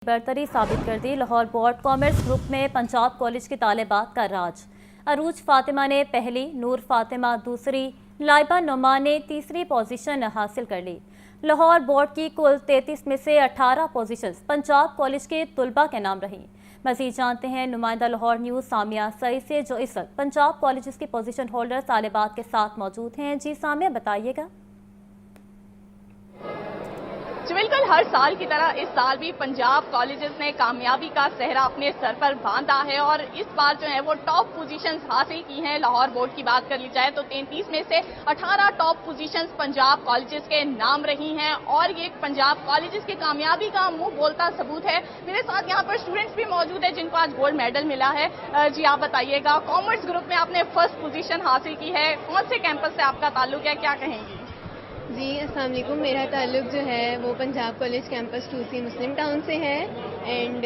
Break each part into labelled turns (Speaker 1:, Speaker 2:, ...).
Speaker 1: برتری ثابت کر دی۔ لاہور بورڈ کامرس گروپ میں پنجاب کالج کی طالبات کا راج۔ عروج فاطمہ نے پہلی، نور فاطمہ دوسری، لائبہ نعمان نے تیسری پوزیشن حاصل کر لی۔ لاہور بورڈ کی کل 33 میں سے 18 پوزیشنز پنجاب کالج کے طلباء کے نام رہیں۔ مزید جانتے ہیں نمائندہ لاہور نیوز سامیہ سعید سے، جو اس وقت پنجاب کالجز کی پوزیشن ہولڈر طالبات کے ساتھ موجود ہیں۔ جی سامیہ، بتائیے گا۔
Speaker 2: بالکل ہر سال کی طرح اس سال بھی پنجاب کالجز نے کامیابی کا صحرا اپنے سر پر باندھا ہے اور اس بار جو ہے وہ ٹاپ پوزیشنز حاصل کی ہیں۔ لاہور بورڈ کی بات کر لی جائے تو 33 میں سے 18 ٹاپ پوزیشنز پنجاب کالجز کے نام رہی ہیں اور یہ پنجاب کالجز کی کامیابی کا منہ بولتا ثبوت ہے۔ میرے ساتھ یہاں پر اسٹوڈنٹس بھی موجود ہیں جن کو آج گولڈ میڈل ملا ہے۔ جی آپ بتائیے گا، کامرس گروپ میں آپ نے فرسٹ پوزیشن حاصل کی ہے، کون سے کیمپس سے آپ کا تعلق ہے، کیا کہیں گی؟
Speaker 3: جی السلام علیکم، میرا تعلق جو ہے وہ پنجاب کالج کیمپس 2C مسلم ٹاؤن سے ہے اینڈ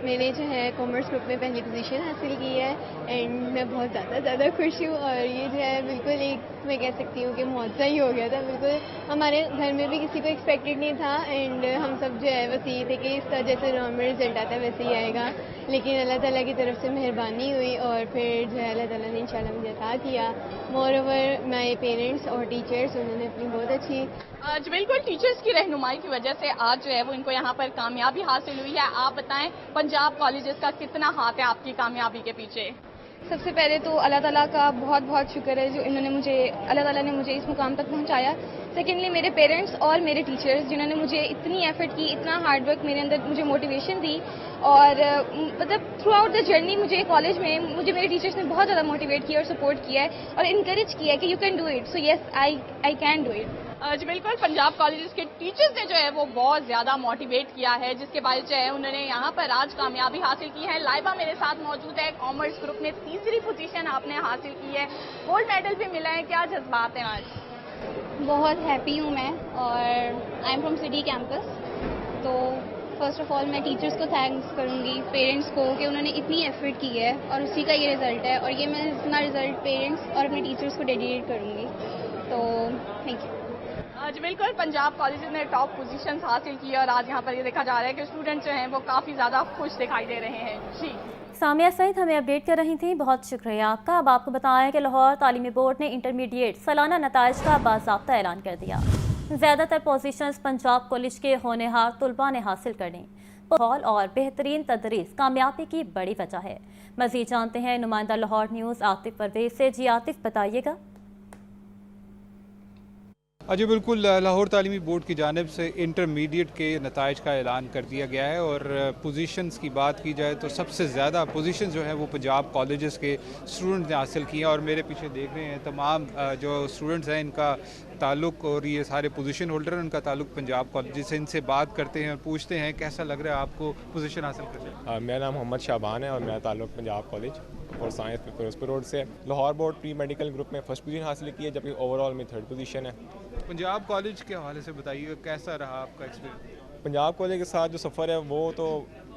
Speaker 3: میں نے جو ہے کامرس گروپ میں پہلی پوزیشن حاصل کی ہے اینڈ میں بہت زیادہ خوش ہوں اور یہ جو ہے بالکل ایک میں کہہ سکتی ہوں کہ معجزہ ہی ہو گیا تھا۔ بالکل ہمارے گھر میں بھی کسی کو ایکسپیکٹڈ نہیں تھا اینڈ ہم سب جو ہے بس یہ تھے کہ اس کا جیسے نارمل رزلٹ آتا ہے ویسے ہی آئے گا، لیکن اللہ تعالیٰ کی طرف سے مہربانی ہوئی اور پھر جو ہے اللہ تعالیٰ نے انشاءاللہ مجھے عطا کیا۔ مور اوور مائی پیرنٹس اور ٹیچرس، انہوں نے اپنی بہت اچھی
Speaker 2: بالکل ٹیچرز کی رہنمائی کی وجہ سے آج جو ہے وہ ان کو یہاں پر کامیابی حاصل ہوئی ہے۔ آپ بتائیں پنجاب کالجز کا کتنا ہاتھ ہے آپ کی کامیابی کے پیچھے؟
Speaker 4: سب سے پہلے تو اللہ تعالیٰ کا بہت شکر ہے جو اللہ تعالیٰ نے مجھے اس مقام تک پہنچایا۔ سیکنڈلی میرے پیرنٹس اور میرے ٹیچرز جنہوں نے مجھے اتنی ایفرٹ کی، اتنا ہارڈ ورک میرے اندر مجھے موٹیویشن دی اور مطلب تھرو آؤٹ دا جرنی مجھے کالج میں میرے ٹیچرز نے بہت زیادہ موٹیویٹ کیا اور سپورٹ کیا ہے اور انکریج کیا ہے کہ you can do it, so yes I can do it.
Speaker 2: جی بالکل پنجاب کالجز کے ٹیچرز نے جو ہے وہ بہت زیادہ موٹیویٹ کیا ہے، جس کے باعث جو ہے انہوں نے یہاں پر آج کامیابی حاصل کی ہے۔ لائبہ میرے ساتھ موجود ہے، کامرس گروپ میں تیسری پوزیشن آپ نے حاصل کی ہے، گولڈ میڈل بھی ملا ہے، کیا جذبات ہیں آج؟
Speaker 4: بہت ہیپی ہوں میں اور I am from city campus, تو فرسٹ آف آل میں ٹیچرس کو تھینکس کروں گی، پیرنٹس کو کہ انہوں نے اتنی ایفرٹ کی ہے اور اسی کا یہ رزلٹ ہے اور یہ میں اپنا رزلٹ پیرنٹس اور اپنے ٹیچرس کو ڈیڈیکیٹ کروں گی، تو تھینک یو۔
Speaker 2: جی بالکل پنجاب کالجز نے ٹاپ پوزیشنز حاصل کی اور آج یہاں پر یہ دیکھا جا رہا ہے کہ اسٹوڈنٹس جو ہیں وہ کافی زیادہ خوش دکھائی دے رہے ہیں۔ جی
Speaker 1: سامیہ سعید ہمیں اپڈیٹ کر رہی تھیں، بہت شکریہ آپ کا۔ اب آپ کو بتائیں کہ لاہور تعلیمی بورڈ نے انٹرمیڈیٹ سالانہ نتائج کا باضابطہ اعلان کر دیا۔ زیادہ تر پوزیشنز پنجاب کالج کے ہونہار طلباء نے حاصل کر لیں۔ ماحول اور بہترین تدریس کامیابی کی بڑی وجہ ہے۔ مزید جانتے ہیں نمائندہ لاہور نیوز عاطف پرویز سے۔ جی عاطف، بتائیے گا۔
Speaker 5: جی بالکل، لاہور تعلیمی بورڈ کی جانب سے انٹرمیڈیٹ کے نتائج کا اعلان کر دیا گیا ہے اور پوزیشنز کی بات کی جائے تو سب سے زیادہ پوزیشنز جو ہیں وہ پنجاب کالجز کے اسٹوڈنٹس نے حاصل کی ہیں اور میرے پیچھے دیکھ رہے ہیں تمام جو اسٹوڈنٹس ہیں ان کا تعلق اور یہ سارے پوزیشن ہولڈر ان کا تعلق پنجاب کالجز سے۔ ان سے بات کرتے ہیں اور پوچھتے ہیں کیسا لگ رہا ہے آپ کو پوزیشن حاصل کرنے؟
Speaker 6: میرا نام محمد شعبان ہے اور میرا تعلق پنجاب کالج اور سائنس فیروزپور روڈ سے۔ Lahore board pre medical group میں فرسٹ پوزیشن حاصل کی ہے جبکہ اوور آل میں تھرڈ پوزیشن ہے۔
Speaker 5: پنجاب کالج کے حوالے سے بتائیے گا کیسا رہا آپ کا ایکسپیرینس؟
Speaker 6: پنجاب کالج کے ساتھ جو سفر ہے وہ تو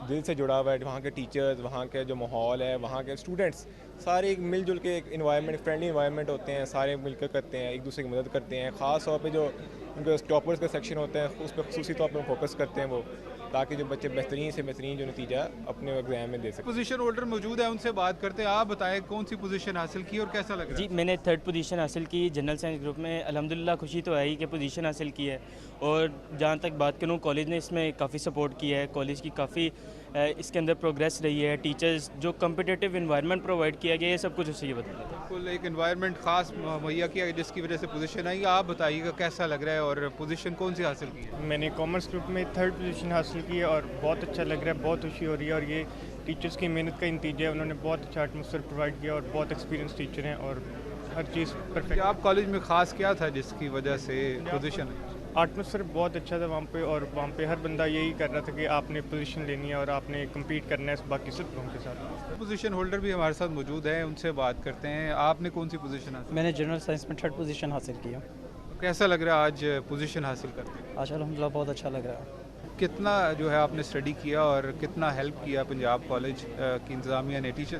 Speaker 6: دل سے جڑا ہوا ہے۔ وہاں کے ٹیچرز، وہاں کے جو ماحول ہے، وہاں کے اسٹوڈنٹس سارے ایک مل جل کے ایک انوائرمنٹ، فرینڈلی انوائرمنٹ ہوتے ہیں، سارے مل کر کرتے ہیں، ایک دوسرے کی مدد کرتے ہیں۔ خاص طور پہ جو ان کے ٹاپرز کا سیکشن ہوتا ہے اس پہ خصوصی طور پہ فوکس کرتے ہیں وہ، تاکہ جو بچے بہترین سے بہترین جو نتیجہ اپنے ایگزام میں دے سکیں۔
Speaker 5: پوزیشن ہولڈر موجود ہے، ان سے بات کرتے ہیں۔ آپ بتائیں کون سی پوزیشن حاصل کی اور کیسا لگ رہا ہے؟
Speaker 7: جی میں نے تھرڈ پوزیشن حاصل کی جنرل سائنس گروپ میں۔ الحمدللہ خوشی تو ہے ہی کہ پوزیشن حاصل کی ہے اور جہاں تک بات کروں کالج نے اس میں کافی سپورٹ کیا ہے، کالج کی کافی اس کے اندر پروگریس رہی ہے، ٹیچرز جو کمپٹیٹیو انوائرمنٹ پرووائڈ کیا گیا ہے، یہ سب کچھ اسی یہ بتا دیتا ہے۔
Speaker 5: بالکل ایک انوائرمنٹ خاص مہیا کیا جس کی وجہ سے پوزیشن آئی۔ آپ بتائیے گا کیسا لگ رہا ہے اور پوزیشن کون سی حاصل کی ہے؟
Speaker 8: میں نے کامرس گروپ میں تھرڈ پوزیشن حاصل کی ہے اور بہت اچھا لگ رہا ہے، بہت خوشی ہو رہی ہے اور یہ ٹیچرز کی محنت کا نتیجہ ہے۔ انہوں نے بہت اچھا ایٹماسفیئر پرووائڈ کیا اور بہت ایکسپیرینس ٹیچر ہیں اور ہر چیز پرفیکٹ۔
Speaker 5: آپ کالج میں خاص کیا تھا جس کی وجہ سے پوزیشن؟
Speaker 8: ایٹماسفیئر بہت اچھا تھا وہاں پہ اور وہاں پہ ہر بندہ یہی کر رہا تھا کہ آپ نے پوزیشن لینی ہے اور آپ نے کمپیٹ کرنا ہے باقی سب لوگوں کے ساتھ۔
Speaker 5: پوزیشن ہولڈر بھی ہمارے ساتھ موجود ہیں، ان سے بات کرتے ہیں۔ آپ نے کون سی پوزیشن حاصل؟
Speaker 9: میں نے جنرل سائنس میں تھرڈ پوزیشن حاصل کیا۔
Speaker 5: کیسا لگ رہا ہے آج پوزیشن حاصل کرتے ہیں؟
Speaker 9: آج الحمدللہ بہت اچھا لگ رہا ہے۔
Speaker 5: کتنا جو ہے آپ نے اسٹڈی کیا اور کتنا ہیلپ کیا پنجاب کالج کی انتظامیہ نے ٹیچر؟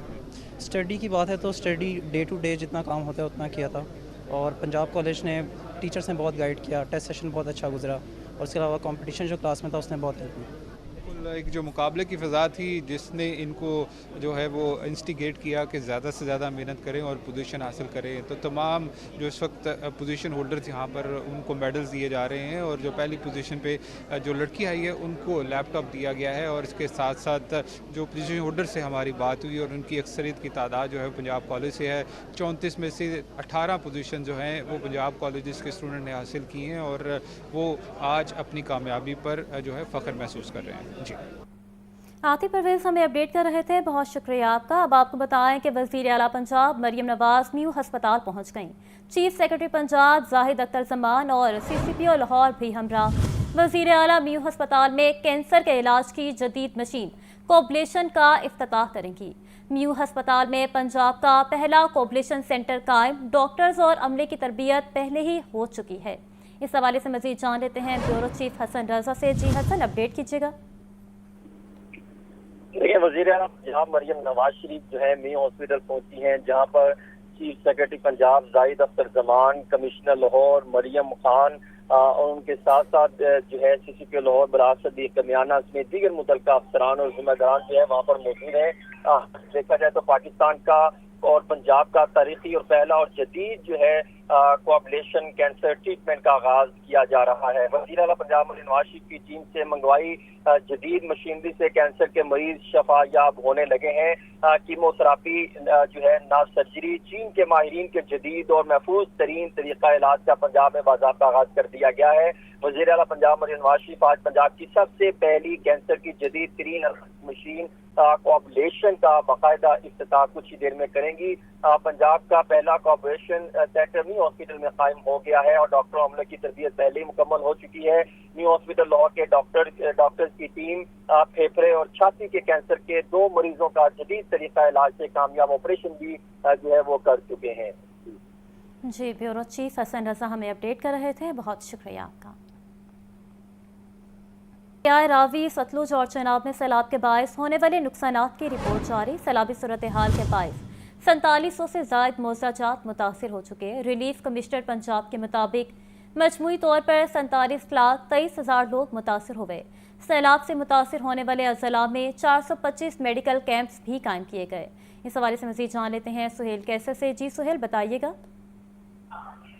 Speaker 9: اسٹڈی کی بات ہے تو اسٹڈی ڈے ٹو ڈے جتنا کام ہوتا ہے اتنا کیا تھا اور پنجاب کالج نے ٹیچرس نے بہت گائیڈ کیا، ٹیسٹ سیشن بہت اچھا گزرا اور اس کے علاوہ کمپٹیشن جو کلاس میں تھا اس نے بہت ہیلپ کی۔
Speaker 5: एक जो मुकाबले की फ़ज़ा थी जिसने इनको जो है वो इंस्टिगेट किया कि ज़्यादा से ज़्यादा मेहनत करें और पोजीशन हासिल करें, तो तमाम जो इस वक्त पोजीशन होल्डर्स यहाँ पर उनको मेडल्स दिए जा रहे हैं और जो पहली पोजीशन पे जो लड़की आई है उनको लैपटॉप दिया गया है। और इसके साथ साथ जो पोजीशन होल्डर से हमारी बात हुई और उनकी अक्सरियत की तादाद जो है पंजाब कॉलेज से है। 34 में से 18 पोजीशन जो हैं वो पंजाब कॉलेज के स्टूडेंट ने हासिल की हैं और वो आज अपनी कामयाबी पर जो है फ़ख्र महसूस कर रहे हैं। जी,
Speaker 1: आतिफ परवेज़ हमें अपडेट कर रहे थे, बहुत शुक्रिया आपका। अब आपको बताएं कि वज़ीर आला पंजाब मरियम नवाज़ म्यू हस्पताल पहुंच गईं। चीफ सेक्रेटरी पंजाब जाहिद अख्तर जमान और CCPO लाहौर भी हमरा। वज़ीर आला म्यू हस्पताल में कैंसर के इलाज की जदीद मशीन कोबलेशन का इफ्तिताह करेंगी। म्यू हस्पताल में पंजाब का पहला कोबलेशन सेंटर कायम, डॉक्टर्स और अमले की तरबियत पहले ही हो चुकी है। इस हवाले से मज़ीद जान लेते हैं ब्यूरो चीफ हसन रजा से। जी हसन, अपडेट कीजिएगा।
Speaker 10: देखिए, वज़ीर आला पंजाब मरियम नवाज शरीफ जो है म्यू हॉस्पिटल पहुंची हैं, जहां पर chief secretary Punjab Zahid Akhtar Zaman, commissioner Lahore Maryam Khan और उनके साथ साथ जो है CCPO लाहौर बराज सदीक कमियाना समेत दीगर मुतल्लिका अफसरान और जिम्मेदारान जो है वहाँ पर मौजूद हैं। देखा जाए तो पाकिस्तान का और पंजाब का तारीखी और पहला और जदीद जो है कोआबुलेशन कैंसर ट्रीटमेंट का आगाज किया जा रहा है। वज़ीर आला पंजाब मरियम नवाज शरीफ की टीम से मंगवाई जदीद मशीनरी से कैंसर के मरीज शफायाब होने लगे हैं। कीमोथेरापी जो है ना सर्जरी, चीन के माहिरीन के जदीद और महफूज तरीन तरीका इलाज का पंजाब में बाज़ाब्ता आगाज कर दिया गया है। वज़ीर आला पंजाब मरियम नवाज शरीफ आज पंजाब की सबसे पहली कैंसर की जदीद तरीन मशीन कोआबुलेशन का बाकायदा इफ्तिताह कुछ ही देर में करेंगी। पंजाब का पहला कोआबुलेशन सेंटर न्यू हॉस्पिटल में कायम हो गया है और डॉक्टर अमले की तरबियत पहले ही मुकम्मल हो चुकी है। न्यू हॉस्पिटल लाहौर के डॉक्टर्स की टीम फेफड़े और छाती के कैंसर के 2 मरीजों का जदीद तरीका इलाज से कामयाब ऑपरेशन भी जो है वो कर चुके हैं।
Speaker 1: जी, ब्यूरो चीफ हसन रजा हमें अपडेट कर रहे थे, बहुत शुक्रिया आपका। रावी, सतलुज और चनाब में सैलाब के बायस होने वाले नुकसानात की रिपोर्ट जारी। सैलाबी सूरत हाल के बायस 4700 से ज़ायद मौज़ाजात मुतासिर हो चुके हैं। रिलीफ कमिश्नर पंजाब के मुताबिक मजमूई तौर पर 47,23,000 लोग मुतासिर हुए। सैलाब से मुतासिर होने वाले अज़ला में 425 मेडिकल कैंप्स भी कायम किए गए। इस हवाले से मज़ीद जान लेते हैं सुहेल कैसर से। जी सुहेल, बताइएगा।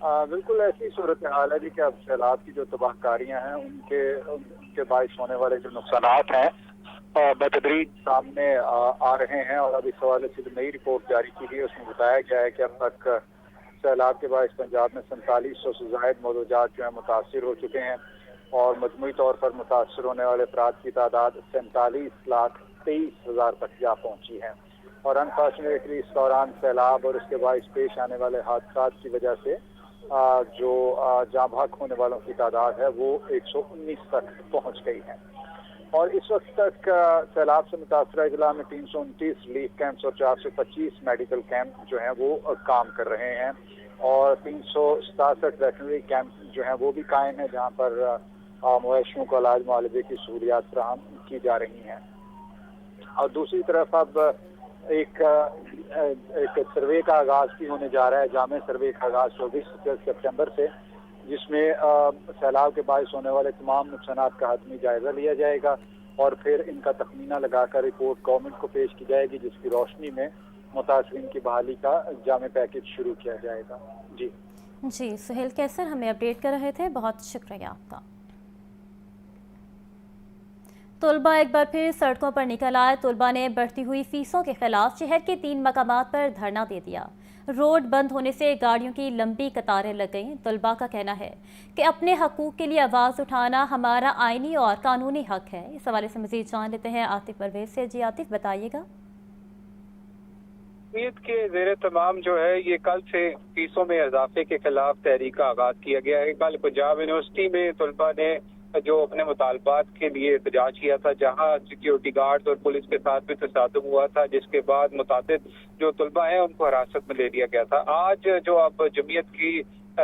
Speaker 11: बिल्कुल ऐसी सूरत हाल है जी कि अब सैलाब की जो तबाहकारियाँ हैं उनके बायस होने वाले जो नुकसानात हैं बतदरीज सामने आ रहे हैं। और अब इस हवाले से जो नई रिपोर्ट जारी की गई उसमें बताया गया है कि अब तक सैलाब के बायस पंजाब में 4700 से ज़ायद मौज़ाजात जो है मुतासिर हो चुके हैं और मजमूई तौर पर मुतासिर होने वाले अफराद की तादाद 47,23,000 तक जा पहुँची है। और अनफॉर्चुनेटली इस दौरान सैलाब और इसके बायस पेश आने वाले हादसात की वजह से जो जाँ भाग होने वालों की तादाद है वो 119 तक पहुँच गई है। और इस वक्त तक सैलाब से मुतासर अजला में 329 रिलीफ कैंप्स और 425 मेडिकल कैंप जो हैं वो काम कर रहे हैं और 367 वेटनरी कैंप जो हैं वो भी कायम है जहां पर मवेशियों को इलाज मुआलजे की सहूलियात फराहम की जा रही हैं। और दूसरी तरफ अब एक सर्वे का आगाज भी होने जा रहा है, जामे सर्वे का आगाज 24 सितंबर से, जिसमें सैलाब के बायस होने वाले तमाम नुकसानात का हतमी जायजा लिया जाएगा और फिर इनका तखमीना लगाकर रिपोर्ट गवर्नमेंट को पेश की जाएगी, जिसकी रोशनी में मुतासरीन की बहाली का जामे पैकेज शुरू किया जाएगा। जी
Speaker 1: सुहेल कैसर हमें अपडेट कर रहे थे, बहुत शुक्रिया आपका। तुलबा एक बार फिर सड़कों पर निकल आए। तुलबा ने बढ़ती हुई फीसों के खिलाफ शहर के 3 मकामात पर धरना दे दिया। रोड बंद होने से गाड़ियों की लंबी कतारें लग गईं। तुलबा का कहना है कि अपने हकूक के लिए आवाज़ उठाना हमारा आईनी और कानूनी हक है। इस हवाले से मज़ीद जान लेते हैं आतिफ परवेज़ से। जी आतिफ, बताइएगा।
Speaker 12: ईद के ज़ेरे तमाम जो है ये कल से फीसों में इजाफे के खिलाफ तहरीक का आगाज़ किया गया है। कल पंजाब यूनिवर्सिटी में तुलबा ने जो अपने मुतालबात के लिए एहतजाज किया था, जहां सिक्योरिटी गार्ड्स और पुलिस के साथ भी तसादुम हुआ था, जिसके बाद मुतादिद जो तुलबा है उनको हिरासत में ले लिया गया था। आज जो अब जमीयत की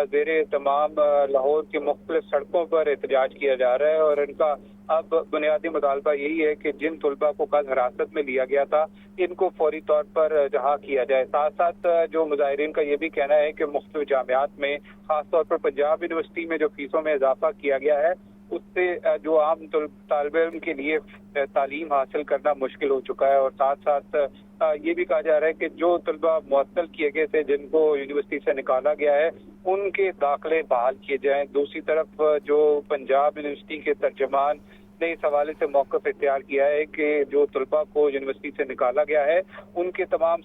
Speaker 12: ज़ेरे तमाम लाहौर की मुख्तलिफ सड़कों पर एहतजाज किया जा रहा है और इनका अब बुनियादी मुतालबा यही है कि जिन तुलबा को कल हिरासत में लिया गया था इनको फौरी तौर पर रिहा किया जाए। साथ साथ जो मुजाहिरीन का ये भी कहना है कि मुख्तलिफ जामियात में खासतौर पर पंजाब यूनिवर्सिटी में जो फीसों में इजाफा किया गया है उससे जो आम तालिब इल्म के लिए तालीम हासिल करना मुश्किल हो चुका है। और साथ साथ ये भी कहा जा रहा है कि जो तलबा मुअत्तल किए गए थे, जिनको यूनिवर्सिटी से निकाला गया है, उनके दाखिले बहाल किए जाएं। दूसरी तरफ जो पंजाब यूनिवर्सिटी के तर्जमान ने इस हवाले से मौक़िफ़ इख्तियार किया है कि जो तलबा को यूनिवर्सिटी से निकाला गया है, उनके तमाम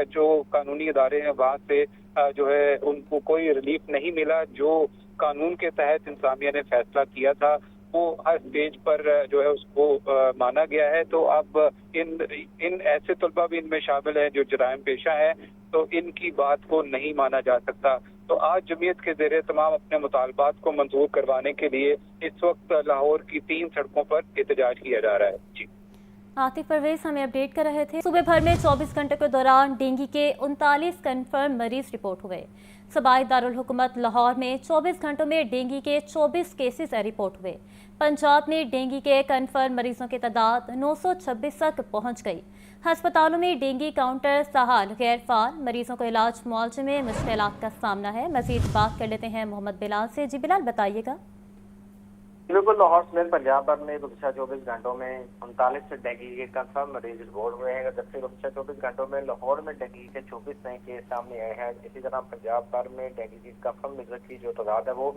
Speaker 12: जो कानूनी इदारे हैं वहाँ से जो है उनको कोई रिलीफ नहीं मिला। जो कानून के तहत इंतज़ामिया ने फैसला किया था वो हर स्टेज पर जो है उसको माना गया है। तो अब इन ऐसे तलबा भी इनमें शामिल हैं जो जराइम पेशा हैं, तो इनकी बात को नहीं माना जा सकता। तो आज जमीयत के ज़रिए तमाम अपने मुतालबात को मंजूर करवाने के लिए इस वक्त लाहौर की 3 सड़कों पर एहतजाज किया जा रहा है। जी,
Speaker 1: आतिफ परवेज हमें अपडेट कर रहे थे। सुबह भर में 24 घंटे के दौरान डेंगू के 39 कन्फर्म मरीज रिपोर्ट हुए। सूबाई दारुल हुकूमत लाहौर में 24 घंटों में डेंगू के 24 केसेस रिपोर्ट हुए। पंजाब में डेंगू के कन्फर्म मरीजों की तादाद 926 तक पहुंच गई। हस्पतालों में डेंगू काउंटर सहाल गैर फाल, मरीजों को इलाज मुआवजे में मुश्किलात का सामना है। मजीद बात कर लेते हैं मोहम्मद बिलाल से। जी बिलाल, बताइएगा।
Speaker 13: बिल्कुल, लाहौर समेत पंजाब भर में गुज़श्ता 24 घंटों में 39 डेंगू के कंफर्म मरीज रिपोर्ट हुए हैं। जबकि गुज़श्ता 24 घंटों में लाहौर में डेंगू के 24 नए केस सामने आए हैं। इसी तरह पंजाब भर में डेंगू की कंफर्म मरीजों की जो तादाद है वो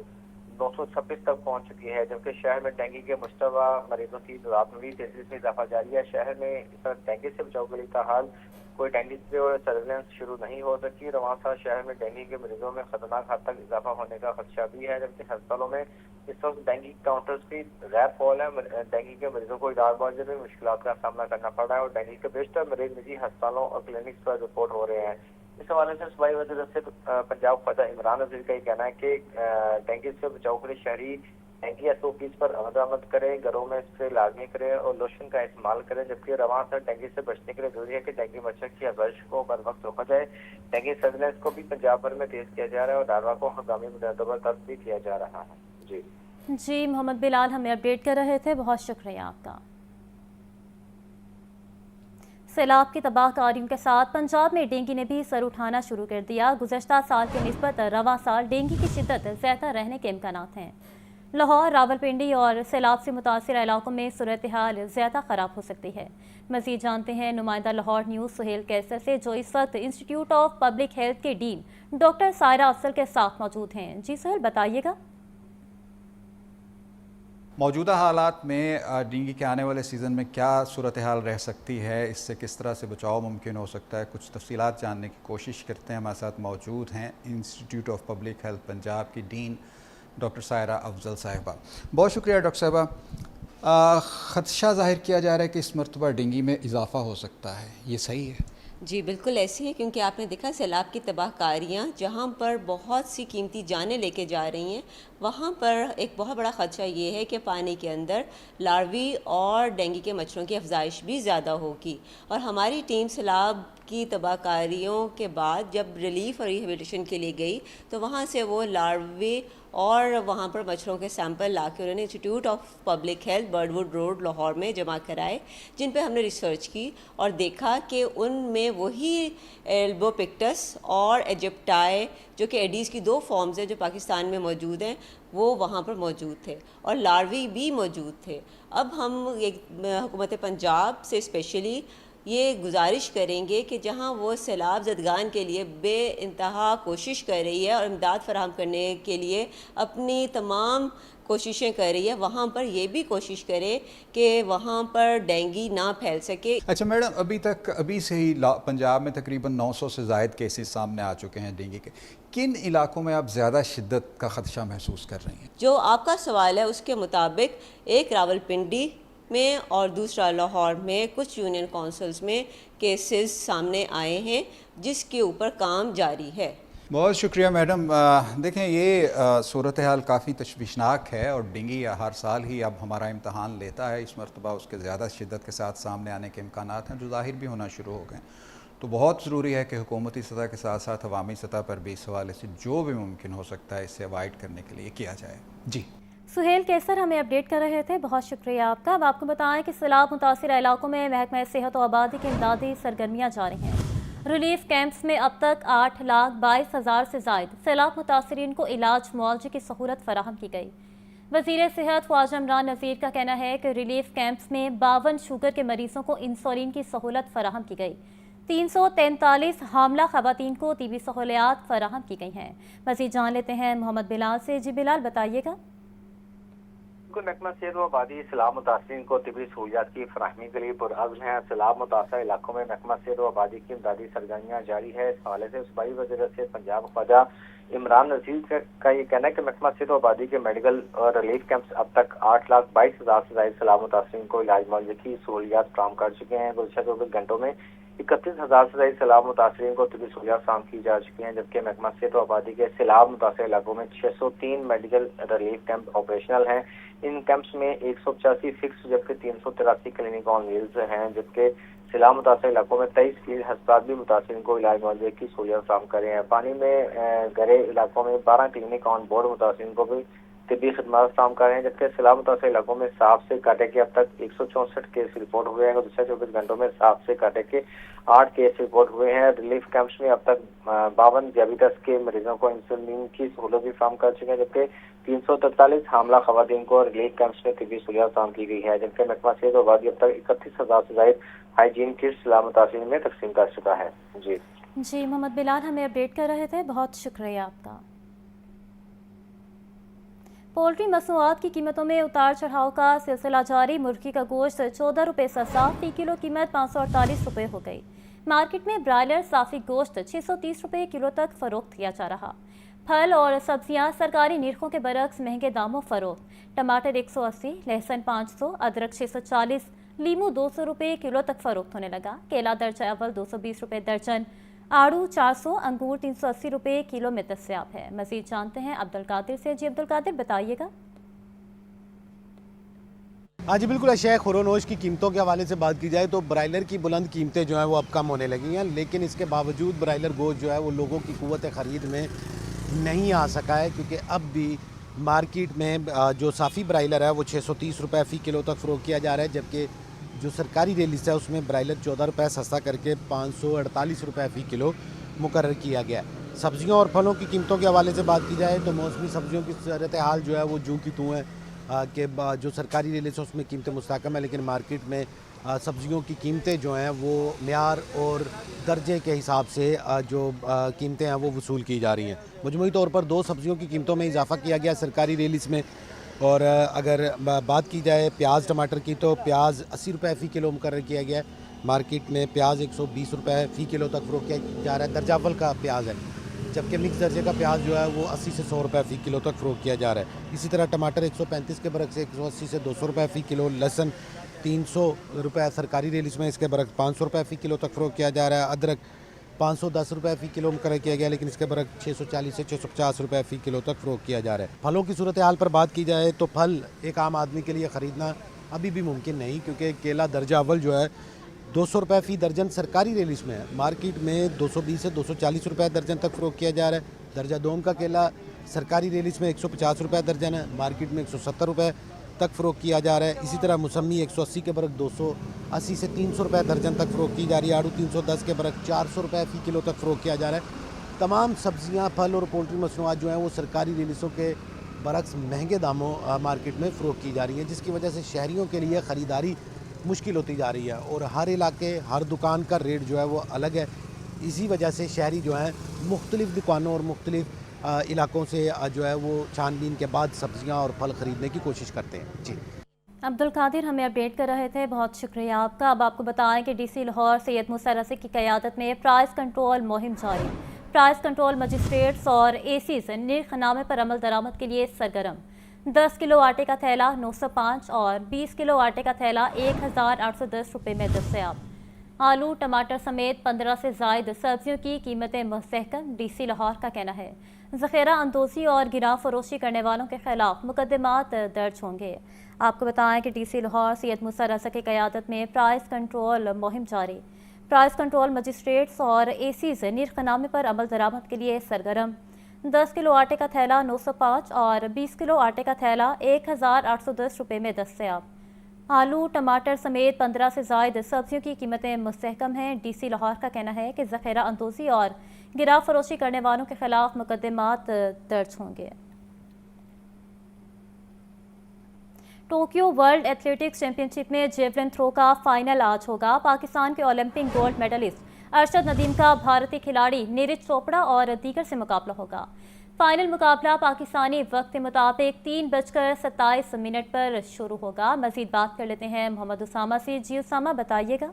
Speaker 13: 926 तक पहुंच चुकी है। जबकि शहर में डेंगू के मुश्तबा मरीजों की तादाद में भी तेजी से इजाफा जारी है। शहर में इस वक्त डेंगू से बचाव के लिए ताहाल कोई डेंगू पे और सर्विलेंस शुरू नहीं हो सकी। रवां साल शहर में डेंगू के मरीजों में खतरनाक हद तक इजाफा होने का खदशा भी है। जबकि अस्पतालों में इस वक्त डेंगू काउंटर्स भी गैर फॉल है। डेंगू के मरीजों को इलाज मुआवजे में मुश्किलात का सामना करना पड़ रहा है और डेंगू के बेशतर मरीज निजी अस्पतालों और क्लिनिक्स पर रिपोर्ट हो रहे हैं। इस हवाले से सूबाई वज़ीर से पंजाब ख्वाजा इमरान नज़ीर का ये कहना है कि डेंगू से बचाव के लिए शहरी डेंगू SOPs पर अमल करें, घरों में स्प्रे लाजमी करें और लोशन का इस्तेमाल करें। जबकि रवां से डेंगू से बचने के लिए जरूरी है कि डेंगू मच्छर की अफजाइश को बर वक्त रोका जाए। डेंगू सर्विलेंस को भी पंजाब भर में तेज किया जा रहा है और डारवा को हंगामी मुदत भी किया जा रहा है।
Speaker 1: जी मोहम्मद बिलाल हमें अपडेट कर रहे थे, बहुत शुक्रिया आपका। सैलाब की तबाहकारियों के साथ पंजाब में डेंगू ने भी सर उठाना शुरू कर दिया। गुज़श्ता साल के निस्बत रवां साल डेंगू की शिद्दत ज़्यादा रहने के इम्कानात हैं। लाहौर, रावलपिंडी और सैलाब से मुतासिर इलाकों में सूरत हाल ज़्यादा ख़राब हो सकती है। मज़ीद जानते हैं नुमाइंदा लाहौर न्यूज़ सुहेल कैसर से, जो इस वक्त इंस्टीट्यूट ऑफ पब्लिक हेल्थ के डीन डॉक्टर सायरा अफजल के साथ मौजूद हैं। जी सुहेल, बताइएगा।
Speaker 14: मौजूदा हालात में डेंगू के आने वाले सीज़न में क्या सूरत हाल रह सकती है, इससे किस तरह से बचाव मुमकिन हो सकता है, कुछ तफसीलात जानने की कोशिश करते हैं। हमारे साथ मौजूद हैं institute of public health Punjab की डीन डॉक्टर सायरा अफजल साहिबा। बहुत शुक्रिया डॉक्टर साहिबा। ख़दशा ज़ाहिर किया जा रहा है कि इस मरतबा डेंगू में इजाफ़ा हो सकता है, ये सही है?
Speaker 15: जी बिल्कुल ऐसी है, क्योंकि आपने देखा सैलाब की तबाहकारियाँ जहाँ पर बहुत सी कीमती जानें लेके जा रही हैं, वहाँ पर एक बहुत बड़ा ख़दशा ये है कि पानी के अंदर लार्वी और डेंगू के मच्छरों की अफजाइश भी ज़्यादा होगी। और हमारी टीम सैलाब की तबाहकारियों के बाद जब रिलीफ और रिहेबिलिटेशन के लिए गई तो वहाँ से वो लार्वी और वहाँ पर मच्छरों के सैंपल ला के उन्होंने institute of public health Birdwood road Lahore में जमा कराए, जिन पे हमने रिसर्च की और देखा कि उनमें वही एल्बोपिक्टस और एजिप्टाई, जो कि एडीज़ की 2 फॉर्म्स हैं जो पाकिस्तान में मौजूद हैं, वो वहाँ पर मौजूद थे और लार्वी भी मौजूद थे। अब हम हुकूमत पंजाब से स्पेशली ये गुजारिश करेंगे कि जहाँ वो सैलाब ज़दगान के लिए बेइंतहा कोशिश कर रही है और इमदाद फराहम करने के लिए अपनी तमाम कोशिशें कर रही है, वहाँ पर ये भी कोशिश करे कि वहाँ पर डेंगू ना फैल सके।
Speaker 14: अच्छा मैडम, अभी से ही पंजाब में तकरीबन 900 से ज़ायद केसेस सामने आ चुके हैं डेंगू के। किन इलाकों में आप ज़्यादा शिद्दत का ख़दशा महसूस कर रही हैं?
Speaker 15: जो आपका सवाल है उसके मुताबिक एक रावलपिंडी में और दूसरा लाहौर में कुछ यूनियन काउंसिल्स में केसेस सामने आए हैं, जिसके ऊपर काम जारी है।
Speaker 14: बहुत शुक्रिया मैडम। देखें, ये सूरत हाल काफ़ी तशवीशनाक है और डेंगू हर साल ही अब हमारा इम्तहान लेता है। इस मरतबा उसके ज़्यादा शिद्दत के साथ सामने आने के इम्कानात हैं, जो ज़ाहिर भी होना शुरू हो गए। तो बहुत ज़रूरी है कि हुकूमती सतह के साथ साथ अवामी सतह पर भी इस हवाले से जो भी मुमकिन हो सकता है इसे अवॉइड करने के लिए किया जाए। जी
Speaker 1: सुहेल कैसर हमें अपडेट कर रहे थे, बहुत शुक्रिया आपका। अब आपको बताएं कि सैलाब मुतासिर इलाकों में महकमा सेहत और आबादी की इमदादी सरगर्मियाँ जारी हैं। रिलीफ कैंप्स में अब तक 8,22,000 से ज़ायद सैलाब मुतासरीन को इलाज मुआवजे की सहूलत फराहम की गई। वज़ीर सेहत ख्वाजा इमरान नज़ीर का कहना है कि रिलीफ कैंप्स में 52 शुगर के मरीजों को इंसुलिन की सहूलत फराहम की गई। 343 हामला ख़वातीन को तिबी सहूलियात फराहम की गई हैं। मज़ीद जान लेते हैं मोहम्मद बिलाल से। जी बिलाल, बताइएगा।
Speaker 13: महकमा सेहत व आबादी सैलाब मुतासरीन को तिबी सहूलियात की फराहमी के लिए पुरअज़्म है। सैलाब मुतासर इलाकों में महकमा सेहत व आबादी की इमदादी सरगर्मियाँ जारी है। इस हवाले से सूबाई वज़ीर सेहत पंजाब ख्वाजा इमरान नज़ीर का ये कहना है कि महकमा सेहत व आबादी के मेडिकल और रिलीफ कैंप्स अब तक 8,22,000 से ज़ायद सैलाब मुतासरीन को इलाज मुआवजे की सहूलियात फराहम कर चुके हैं। गुज़श्ता 24 घंटों में 31,000 से ज़ायद सैलाब मुतासरीन को तिबी सहूलियात फराहम की जा चुकी हैं, जबकि महकमा सेहत व आबादी के सैलाब मुतासर इलाकों में 603 मेडिकल रिलीफ कैंप ऑपरेशनल हैं। इन कैंप्स में 185 फिक्स जबकि 383 क्लिनिक ऑन व्हील्स हैं, जबकि सैलाब मुतासर इलाकों में 23 फील्ड अस्पताल भी मुतासरीन को इलाज मुआवजे की सहूलियत फराहम कर रहे हैं। पानी में गहरे इलाकों में 12 क्लिनिक ऑन बोर्ड मुतासरीन को भी तिब्बी खदमात फराहम कर रहे हैं, जबकि सैलाब मुतासर इलाकों में सांप से काटे के अब तक 164 केस रिपोर्ट हुए हैं। गुज़श्ता 24 घंटों में सांप से काटे के 8 केस रिपोर्ट हुए हैं। रिलीफ कैंप्स में अब तक 52 डायबिटीज के मरीजों को इंसुलिन की सहूलत भी फराहम कर चुके हैं, जबकि 343 हामला खवातीन को रिलीफ कैंप्स में तिब्बी सहूलियत फराहम की गई है, जबकि महकमा सेहत व आबादी अब तक 31,000 से ज़ायद हाइजीन किट्स सैलाब मुतासरीन में तकसीम कर चुका है। जी
Speaker 1: मोहम्मद बिलाल हमें अपडेट कर रहे थे, बहुत शुक्रिया आपका। पोल्ट्री मसनूआत की कीमतों में उतार चढ़ाव का सिलसिला जारी। मुर्गी का गोश्त 14 रुपये सस्ता, फी किलो कीमत 548 रुपये हो गई। मार्केट में ब्रायलर साफी गोश्त 630 रुपये किलो तक फरोख्त किया जा रहा। फल और सब्जियां सरकारी निर्खों के बरक्स महंगे दामों फरोख्त। टमाटर 180, लहसुन 500, अदरक 640, लीमू 200 रुपये किलो तक फरोख्त होने लगा। केला दर्जा अव्वल 220 रुपये दर्जन, आड़ू 400, अंगूर 380 रुपये किलो में दस्तयाब है। मजीद जानते हैं अब्दुल कादिर से। जी अब्दुल कादिर, बताइएगा।
Speaker 16: हाँ जी बिल्कुल, अशय खुरोनोश की कीमतों के हवाले से बात की जाए तो ब्रायलर की बुलंद कीमतें जो हैं वो अब कम होने लगी हैं, लेकिन इसके बावजूद ब्रायलर गोश्त जो है वो लोगों की कुव्वत ख़रीद में नहीं आ सका है, क्योंकि अब भी मार्केट में जो साफ़ी ब्रायलर है वो 630 रुपये फ़ी किलो तक फ़रोख्त किया जा रहा है, जबकि जो सरकारी रिलीज है उसमें ब्रायलर 14 रुपये सस्ता करके 548 रुपये फ़ी किलो मुकर्रर किया गया है। सब्जियों और फलों की कीमतों के हवाले से बात की जाए तो मौसमी सब्जियों की सूरत हाल जो है वो जूं की तूं है कि जो सरकारी रिलीज है उसमें कीमतें मुस्तहकम है, लेकिन मार्केट में सब्जियों की कीमतें जो हैं वो मियार और दर्जे के हिसाब से जो कीमतें हैं वो वसूल की जा रही हैं। मजमूई तौर पर 2 सब्जियों की कीमतों में इजाफा किया गया सरकारी रिलीज में। और अगर बात की जाए प्याज टमाटर की तो प्याज 80 रुपये फ़ी किलो मुकर्रर किया गया है। मार्केट में प्याज 120 रुपये फ़ी किलो तक फ़रोख्त किया जा रहा है, दर्जा अव्वल का प्याज है, जबकि मिक्स दर्जे का प्याज जो है वो 80 से 100 रुपये फ़ी किलो तक फ़रोख्त किया जा रहा है। इसी तरह टमाटर 135 के बरक्स 180 से 200 रुपये फ़ी किलो, लहसुन 300 रुपये सरकारी रिलीज में, इसके बरक्स 500 रुपये फ़ी किलो तक फ़रोख्त किया जा रहा है। अदरक 510 रुपये फ़ी किलो मुकर्रर किया गया, लेकिन इसके बरक्स 640 से 650 रुपये फ़ी किलो तक फ़रोख्त किया जा रहा है। फलों की सूरत हाल पर बात की जाए तो फल एक आम आदमी के लिए ख़रीदना अभी भी मुमकिन नहीं, क्योंकि केला दर्जा अव्वल जो है 200 रुपये फ़ी दर्जन सरकारी रिलीज में है, मार्केट में 220 से 240 रुपये दर्जन तक फ़रोख्त किया जा रहा है। दर्जा दोम का केला सरकारी रिलीज में 150 रुपये दर्जन है, मार्केट में 170 रुपये तक फ़रोख्त किया जा रहा है। इसी तरह मौसमी 180 के बरक 280 से 300 रुपये दर्जन तक फ़रोख्त की जा रही है। आड़ू 310 के बरक 400 रुपये फ़ी किलो तक फ़रोख्त किया जा रहा है। तमाम सब्जियां, फल और पोल्ट्री मसनूआत जो हैं वो सरकारी रिलीज़ों के बरक्स महंगे दामों मार्केट में फ़रोख्त की जा रही हैं, जिसकी वजह से शहरियों के लिए ख़रीदारी मुश्किल होती जा रही है और हर इलाके हर दुकान का रेट जो है वो अलग है। इसी वजह से शहरी जो हैं मुख्तलिफ़ दुकानों और मुख्तलिफ़ इलाकों से जो है वो छानबीन के बाद सब्जियां और फल ख़रीदने की कोशिश करते हैं। जी
Speaker 1: अब्दुल कादिर हमें अपडेट कर रहे थे, बहुत शुक्रिया आपका। अब आपको बताएं कि डीसी लाहौर सैयद मूसा रज़ी की क़यादत में प्राइस कंट्रोल मुहिम जारी। प्राइस कंट्रोल मजिस्ट्रेट्स और एसीज निर्खनामे पर अमल दरामद के लिए सरगर्म। 10 किलो आटे का थैला 905 और 20 किलो आटे का थैला 1810 रुपये में दस्तयाब। आलू टमाटर समेत 15 से ज़ायद सब्जियों की कीमतें मुस्तहकम। डीसी लाहौर का कहना है ज़ख़ीरा अंदोज़ी और गिराव फरोशी करने वालों के खिलाफ मुकदमात दर्ज होंगे। आपको बताएं कि डीसी लाहौर सैयद मूसा रज़ा की क़यादत में प्राइस कंट्रोल मुहिम जारी। प्राइस कंट्रोल मजिस्ट्रेट्स और एसीज निर्खनामे पर अमल दरामद के लिए सरगर्म। 10 किलो आटे का थैला 905 और 20 किलो आटे का थैला 1810 रुपये में दस्तयाब। आलू टमाटर समेत 15 से ज़ायद सब्जियों की कीमतें मुस्तहकम हैं। डीसी लाहौर का कहना है कि ज़ख़ीरा अंदोज़ी और गिराव फरोशी करने वालों के खिलाफ मुकदमात दर्ज होंगे। टोक्यो वर्ल्ड एथलेटिक्स चैंपियनशिप में जेवलिन थ्रो का फाइनल आज होगा। पाकिस्तान के Olympic gold medalist Arshad Nadeem का भारतीय खिलाड़ी नीरज चोपड़ा और दीगर से मुकाबला होगा। फाइनल मुकाबला पाकिस्तानी वक्त के मुताबिक 3:27 पर शुरू होगा। मजीद बात कर लेते हैं मोहम्मद उसामा से। जी उसामा, बताइएगा।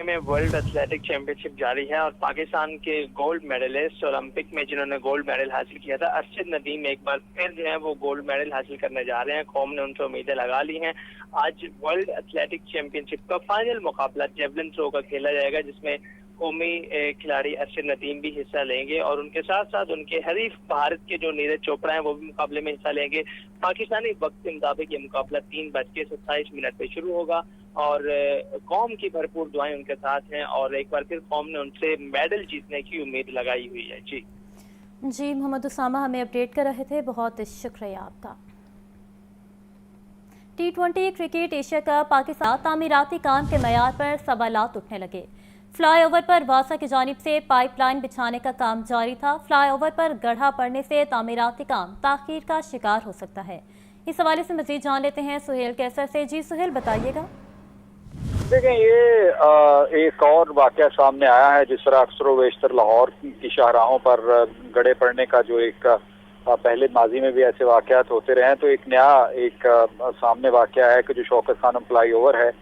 Speaker 17: में वर्ल्ड एथलेटिक चैंपियनशिप जारी है और पाकिस्तान के गोल्ड मेडलिस्ट ओलंपिक में जिन्होंने गोल्ड मेडल हासिल किया था अरशद नदीम एक बार फिर जो है वो गोल्ड मेडल हासिल करने जा रहे हैं। कौम ने उनसे उम्मीदें लगा ली हैं। आज वर्ल्ड एथलेटिक चैंपियनशिप का फाइनल मुकाबला जेवलिन थ्रो का खेला जाएगा, जिसमें कौमी खिलाड़ी अरशद नदीम भी हिस्सा लेंगे और उनके साथ साथ उनके हरीफ भारत के जो नीरज चोपड़ा हैं वो भी मुकाबले में हिस्सा लेंगे। पाकिस्तानी वक्त के मुताबिक ये मुकाबला 3:27 पे शुरू होगा और कौम की भरपूर दुआएं उनके साथ हैं और एक बार फिर कौम ने उनसे मेडल जीतने की उम्मीद लगाई हुई है। जी
Speaker 1: मोहम्मद उसामा हमें अपडेट कर रहे थे, बहुत शुक्रिया आपका। T20 cricket Asia cup Pakistan तामीराती काम के मयार पर सवालात उठने लगे। फ्लाईओवर पर वासा की जानिब से पाइपलाइन बिछाने का काम जारी था। फ्लाईओवर पर गड्ढा पड़ने से तामीराती काम ताखीर का शिकार हो सकता है। इस हवाले से मजीद जान लेते हैं सुहेल कैसर से। जी सुहेल, बताइएगा।
Speaker 11: देखें, ये एक और वाकया सामने आया है। जिस तरह अक्सर व बेशतर लाहौर की शाहराहों पर गड्ढे पड़ने का जो एक पहले माजी में भी ऐसे वाकयात होते रहे हैं, तो एक नया सामने वाकया है कि जो शौकत खानम फ्लाई ओवर है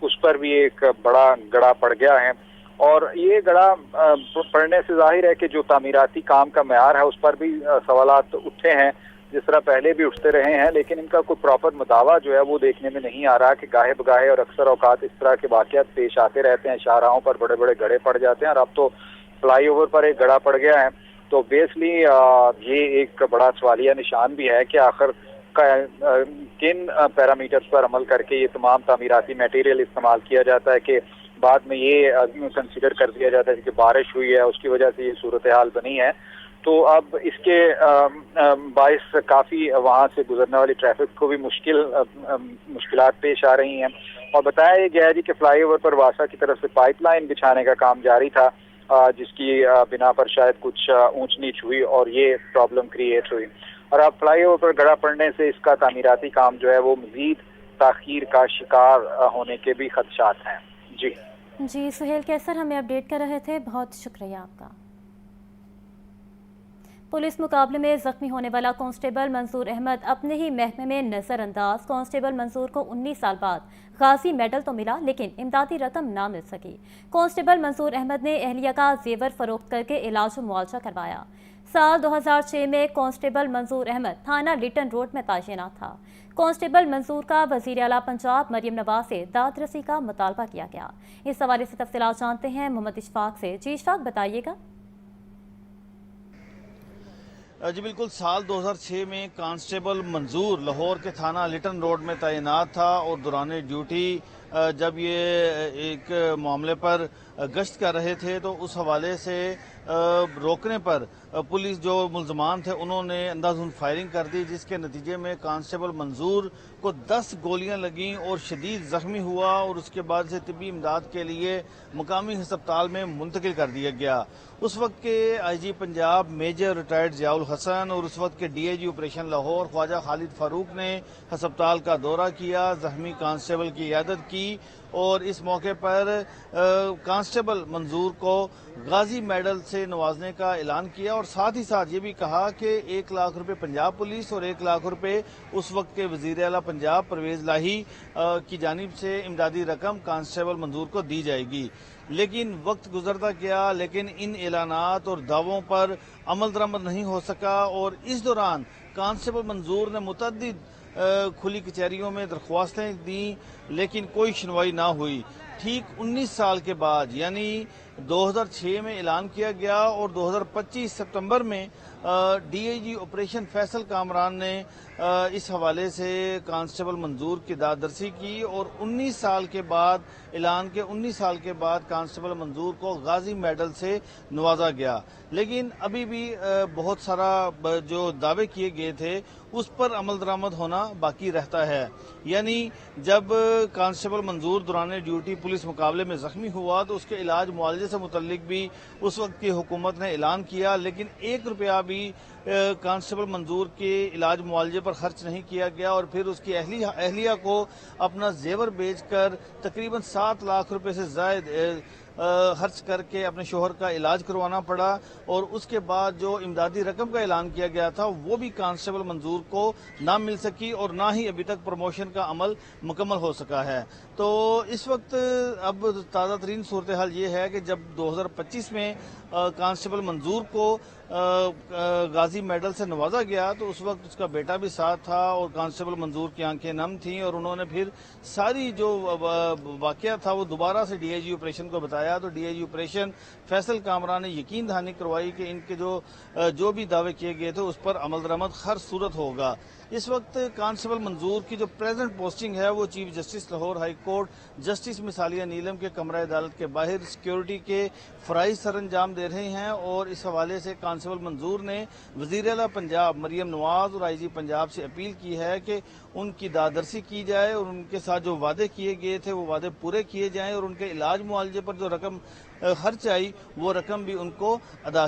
Speaker 11: उस पर भी एक बड़ा गड्ढा पड़ गया है और ये गड्ढा पड़ने से जाहिर है कि जो तामीराती काम का मयार है उस पर भी सवालात उठे हैं, जिस तरह पहले भी उठते रहे हैं, लेकिन इनका कोई प्रॉपर मुदावा जो है वो देखने में नहीं आ रहा कि गाहे बगाहे और अक्सर औकात इस तरह के वाकयात पेश आते रहते हैं। शाहराहों पर बड़े बड़े गड्ढे पड़ जाते हैं और अब तो फ्लाई ओवर पर एक गड्ढा पड़ गया है। तो ऑब्वियसली ये एक बड़ा सवालिया निशान भी है कि आखिर किन पैरामीटर्स पर अमल करके ये तमाम तामीराती मटेरियल इस्तेमाल किया जाता है कि बाद में ये कंसीडर कर दिया जाता है कि बारिश हुई है उसकी वजह से ये सूरत हाल बनी है। तो अब इसके बाइस काफ़ी वहाँ से गुजरने वाली ट्रैफिक को भी मुश्किलात पेश आ रही हैं। और बताया गया है जी कि फ्लाई ओवर पर वासा की तरफ से पाइपलाइन बिछाने का काम जारी था, जिसकी बिना पर शायद कुछ ऊंच नीच हुई और ये प्रॉब्लम क्रिएट हुई। और अब फ्लाई ओवर पर गड्ढा पड़ने से इसका तामीराती काम जो है वो मजीद ताखीर का शिकार होने के भी खदशात हैं। जी
Speaker 1: सुहेल कैसर हमें अपडेट कर रहे थे, बहुत शुक्रिया आपका। पुलिस मुकाबले में जख्मी होने वाला कांस्टेबल मंसूर अहमद अपने ही महकमे में नजरअंदाज। कांस्टेबल मंसूर को 19 साल बाद गाजी मेडल तो मिला लेकिन इमदादी रकम ना मिल सकी। कांस्टेबल मंसूर अहमद ने अहलिया का जेवर फरोख्त करके इलाज व मुआवजा करवाया। साल 2006 में कांस्टेबल मंसूर अहमद थाना लिटन रोड में तैनात था। कांस्टेबल मंसूर का वज़ीर आला पंजाब मरियम नवाज से दादरसी का मुतालबा किया गया। इस हवाले से तफसीलात जानते हैं मोहम्मद इशफाक से। जी इशफाक, बताइएगा।
Speaker 18: जी बिल्कुल, साल 2006 में कांस्टेबल मंजूर लाहौर के थाना लिटन रोड में तैनात था और दौरान ड्यूटी जब ये एक मामले पर गश्त कर रहे थे तो उस हवाले से रोकने पर पुलिस जो मुल्ज़मान थे उन्होंने अंधाधुन फायरिंग कर दी, जिसके नतीजे में कांस्टेबल मंजूर को 10 गोलियां लगीं और शदीद ज़ख्मी हुआ और उसके बाद से तिब्बी इमदाद के लिए मुकामी अस्पताल में मुंतकिल कर दिया गया। उस वक्त के IG Punjab major retired Ziaul Hassan और उस वक्त के DIG ऑपरेशन लाहौर ख्वाजा खालिद फारूक ने अस्पताल का दौरा किया, ज़ख्मी कांस्टेबल की इयादत की और इस मौके पर कांस्टेबल मंजूर को गाजी मेडल से नवाजने का ऐलान किया और साथ ही साथ ये भी कहा कि 1 लाख रुपए पंजाब पुलिस और 1 लाख रुपए उस वक्त के वज़ीर आला पंजाब परवेज़ लाही की जानिब से इमदादी रकम कांस्टेबल मंजूर को दी जाएगी। लेकिन वक्त गुजरता गया, लेकिन इन ऐलानात और दावों पर अमल दरामद नहीं हो सका और इस दौरान कांस्टेबल मंजूर ने मुतअद्दिद खुली कचहरियों में दरख्वास्तें दी लेकिन कोई सुनवाई ना हुई। ठीक 19 साल के बाद यानी 2006 में ऐलान किया गया और 2025 सितंबर में DIG ऑपरेशन फैसल कामरान ने इस हवाले से कांस्टेबल मंजूर की दादरसी की और 19 साल के बाद ऐलान के 19 साल के बाद कांस्टेबल मंजूर को गाजी मेडल से नवाजा गया। लेकिन अभी भी बहुत सारा जो दावे किए गए थे उस पर अमल दरामद होना बाकी रहता है। यानी जब कांस्टेबल मंजूर दौरान ड्यूटी पुलिस मुकाबले में जख्मी हुआ तो उसके इलाज मुआवजे से मुतल्लिक भी उस वक्त की हुकूमत ने ऐलान किया, लेकिन 1 रुपया भी कांस्टेबल मंजूर के इलाज मुआवजे पर پر خرچ نہیں کیا گیا اور پھر اس کی اہلیہ کو اپنا زیور بیچ کر تقریباً 7 لاکھ روپے سے زائد خرچ کر کے اپنے شوہر کا علاج کروانا پڑا اور اس کے بعد جو امدادی رقم کا اعلان کیا گیا تھا وہ بھی کانسٹیبل منظور کو نہ مل سکی اور نہ ہی ابھی تک پروموشن کا عمل مکمل ہو سکا ہے. تو اس وقت اب تازہ ترین صورتحال یہ ہے کہ جب 2025 میں کانسٹیبل منظور کو غازی میڈل سے نوازا گیا تو اس وقت اس کا بیٹا بھی ساتھ تھا اور کانسٹیبل منظور کی آنکھیں نم تھیں اور انہوں نے پھر ساری جو واقعہ تھا وہ دوبارہ سے ڈی آئی جی آپریشن کو بتایا. تو D I G operation Faisal Kamran نے یقین دہانی کروائی کہ ان کے جو بھی دعوے کیے گئے تھے اس پر عمل درآمد ہر صورت ہوگا. اس وقت کانسٹیبل منظور کی جو پریزنٹ پوسٹنگ ہے وہ chief justice Lahore high court justice مثالیہ نیلم کے کمرہ عدالت کے باہر سیکیورٹی کے فرائض سر انجام دے رہے ہیں اور اس حوالے سے کانسٹیبل منظور نے وزیر اعلیٰ پنجاب مریم نواز اور آئی جی پنجاب سے اپیل کی ہے کہ ان کی دادرسی کی جائے اور ان کے ساتھ جو وعدے کیے گئے تھے وہ وعدے پورے کیے جائیں اور ان کے علاج معالجے پر جو رقم خرچ آئی وہ رقم بھی ان کو ادا